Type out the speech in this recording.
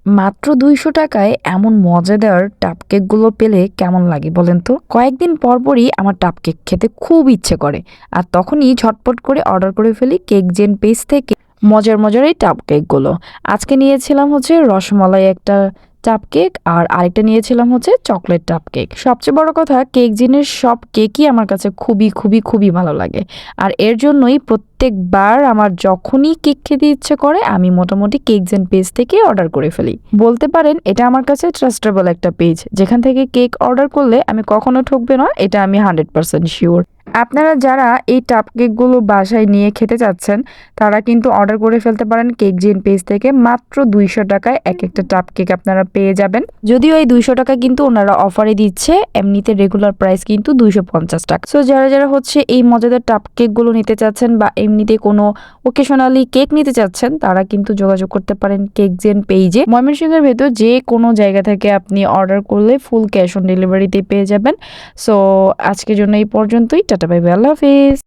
মাত্র ২০০ টাকায় এমন মজাদার টাপকেকগুলো পেলে কেমন লাগে বলেন তো? কয়েকদিন পরপরই আমার টাপকেক খেতে খুব ইচ্ছে করে। আর তখনই ঝটপট করে অর্ডার করে ফেলি কেকজেন পেজ থেকে মজার এই টাপকেকগুলো। আজকে নিয়েছিলাম হচ্ছে রসমালাই একটা টাপকেক আর আরেকটা নিয়েছিলাম হচ্ছে চকলেট টাপকেক। সবচেয়ে বড় কথা কেকজেনের সব কেকই আমার কাছে খুবই ভালো লাগে। আর এর জন্যই প্রত্যেকবার আমার যখনই কেক খেতে ইচ্ছে করে আমি মোটামুটি কেকজেন পেজ থেকে অর্ডার করে ফেলি। বলতে পারেন এটা আমার কাছে ট্রাস্টেবল একটা পেজ, যেখান থেকে কেক অর্ডার করলে আমি কখনো ঠকবে না, এটা আমি 100% শিওর। আপনারা যারা এই টাপকেকগুলো বাসায় নিয়ে খেতে চাচ্ছেন তারা কিন্তু অর্ডার করে ফেলতে পারেন কেকজেন পেজ থেকে। মাত্র ২০০ টাকায় এক একটা টাপকেক আপনারা পেয়ে যাবেন। যদিও এই ২০০ টাকা কিন্তু ওনারা অফারে দিচ্ছে, এমনিতে রেগুলার প্রাইস কিন্তু ২৫০ টাকা। সো যারা হচ্ছে এই মজাদার টাপকেকগুলো নিতে চাচ্ছেন বা এমনিতে কোনো ওকেশনালি কেক নিতে চাচ্ছেন তারা কিন্তু যোগাযোগ করতে পারেন কেকজেন পেজে। ময়মনসিংহের ভেতর যে কোনো জায়গা থেকে আপনি অর্ডার করলে ফুল ক্যাশ অন ডেলিভারিতে পেয়ে যাবেন। সো আজকের জন্য এই পর্যন্তই। টাটা বাই বাই, আল্লাহ হাফিজ।